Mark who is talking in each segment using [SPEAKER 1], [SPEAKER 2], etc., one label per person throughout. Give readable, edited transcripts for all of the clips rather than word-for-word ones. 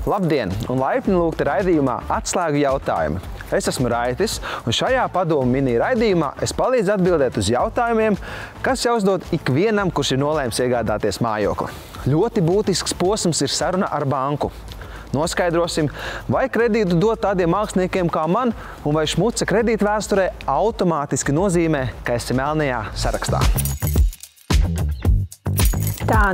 [SPEAKER 1] Labdien un laipni lūgti raidījumā Atslēgu jautājumi. Es esmu Raitis, un šajā padomu mini raidījumā es palīdzu atbildēt uz jautājumiem, kas jāuzdod ikvienam, kurš ir nolēmis iegādāties mājokli. Ļoti būtisks posms ir saruna ar banku. Noskaidrosim, vai kredītu dot tādiem māksliniekiem kā man, un vai Šmuce kredītvēsturē automātiski nozīmē, ka esi melnajā sarakstā.
[SPEAKER 2] Tā,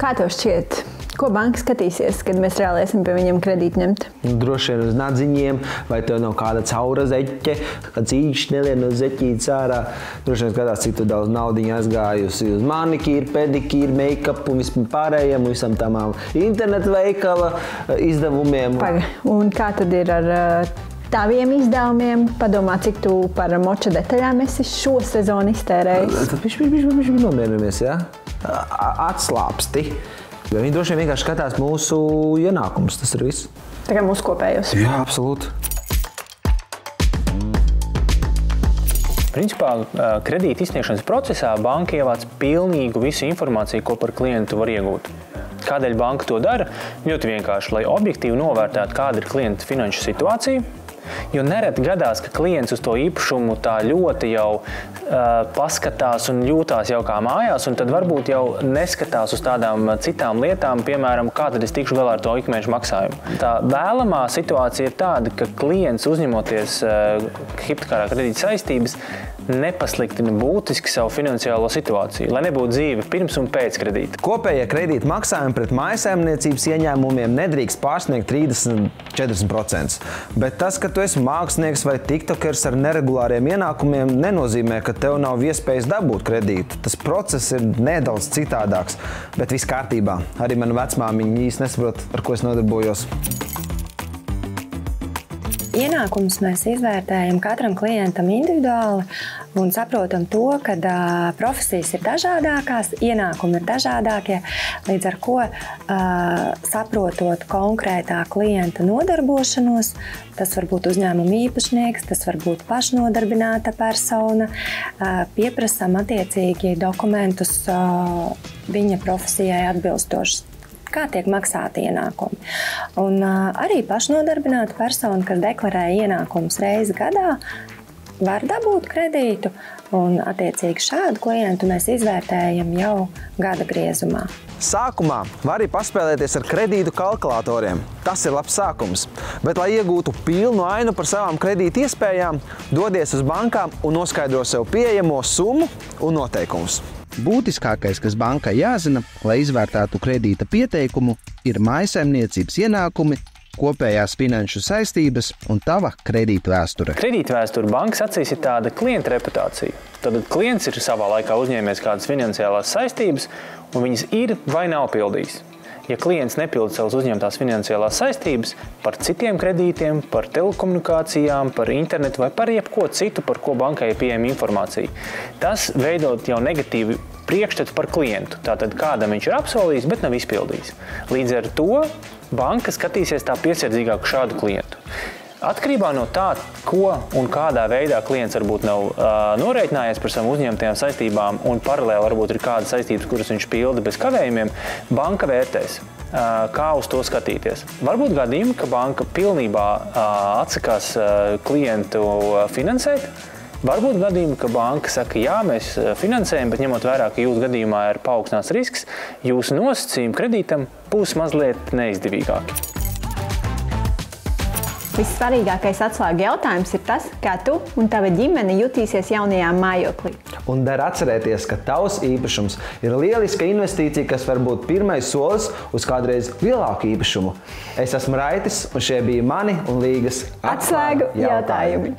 [SPEAKER 2] kā tev šķiet? Ko banka skatīsies, kad mēs reāli esam pie viņiem kredītu ņemt?
[SPEAKER 1] Droši vien uz nadziņiem, vai tev nav kāda caura zeķe, kāds īšķi nelien no zeķītes ārā. Droši vien skatās, cik tu daudz naudiņu aizgājusi uz manikīru, pedikīru, make-upu un vispār pārējiem, un visam tamām internetu veikala izdevumiem.
[SPEAKER 2] Un kā tad ir ar taviem izdevumiem? Padomā, cik tu par moča detaļām esi šo sezonu iztērējis?
[SPEAKER 1] Tad viņš nomierinamies, jā? Atslāpsti. Viņi droši vien vienkārši skatās mūsu ienākumus, tas ir viss.
[SPEAKER 2] Tā kā mūsu kopējos.
[SPEAKER 1] Jā, absolūti.
[SPEAKER 3] Principā, kredīta izsniegšanas procesā banka ievāc pilnīgu visu informāciju, ko par klientu var iegūt. Kādēļ banka to dara? Ļoti vienkārši, lai objektīvi novērtētu, kāda ir klienta finanšu situācija. Jo nereti gadās, ka klients uz to īpašumu tā ļoti jau paskatās un jūtās jau kā mājās, un tad varbūt jau neskatās uz tādām citām lietām, piemēram, kā tad es tikšu galā ar to ikmēneša maksājumu. Tā vēlamā situācija ir tāda, ka klients uzņemoties hipotekārā kredīta saistības nepasliktina būtiski savu finansiālo situāciju, lai nebūtu dzīve pirms un pēc kredīta.
[SPEAKER 1] Kopējie kredīta maksājumi pret mājsaimniecības ieņēmumiem nedrīkst pārsniegt 30–40%. Bet tas, ka tu esi mākslinieks vai tiktokers ar neregulāriem ienākumiem, nenozīmē, ka tev nav iespējas dabūt kredītu. Tas process ir nedaudz citādāks, bet viss kārtībā. Arī mana vecmāmiņa īsti nesaprot, ar ko es nodarbojos.
[SPEAKER 4] Ienākumus mēs izvērtējam katram klientam individuāli un saprotam to, ka profesijas ir dažādākās, ienākumi ir dažādākie, līdz ar ko saprotot konkrētā klienta nodarbošanos, tas var būt uzņēmuma īpašnieks, tas var būt pašnodarbināta persona, pieprasām attiecīgi dokumentus viņa profesijai atbilstošus. Kā tiek maksāti ienākumi. Un arī pašnodarbināta persona, kas deklarē ienākumus reizi gadā, var dabūt kredītu, un attiecīgi šādu klientu mēs izvērtējam jau gada griezumā.
[SPEAKER 1] Sākumā var arī paspēlēties ar kredītu kalkulatoriem. Tas ir labs sākums. Bet, lai iegūtu pilnu ainu par savām kredīta iespējām, dodies uz bankām un noskaidro sev pieejamo summu un noteikumus.
[SPEAKER 5] Būtiskākais, kas bankai jāzina, lai izvērtētu kredīta pieteikumu, ir mājsaimniecības ienākumi, kopējās finanšu saistības un tava kredītvēsture.
[SPEAKER 3] Kredītvēsture bankas acīs ir tāda klienta reputācija. Tad klients ir savā laikā uzņēmies kādas finansiālās saistības, un viņas ir vai nav pildījis. Ja klients nepilda savas uzņemtās finansiālās saistības par citiem kredītiem, par telekomunikācijām, par internetu vai par jebko citu, par ko bankai ir pieejama informācija, tas veidot jau negatīvu priekšstatu par klientu. Tātad kādam viņš ir apsolījis, bet nav izpildījis. Līdz ar to banka skatīsies tā piesardzīgāk šādu klientu. Atkarībā no tā, ko un kādā veidā klients varbūt nav norēķinājies par savām uzņemtajām saistībām un paralēli varbūt ir kādas saistības, kuras viņš pilda bez kavējumiem, banka vērtēs, kā uz to skatīties. Varbūt gadījumi, ka banka pilnībā atsakās klientu finansēt, varbūt gadījumi, ka banka saka, jā, mēs finansējam, bet ņemot vērā, ka jūsu gadījumā ir paaugstināts risks, jūsu nosacījumi kredītam būs mazliet neizdevīgāki.
[SPEAKER 2] Vissvarīgākais atslēgu jautājums ir tas, kā tu un tava ģimene jutīsies jaunajā mājoklī.
[SPEAKER 1] Un der atcerēties, ka tavs īpašums ir lieliska investīcija, kas var būt pirmais solis uz kādreiz lielāku īpašumu. Es esmu Raitis, un šie bija mani un Līgas
[SPEAKER 2] Atslēgu jautājumi.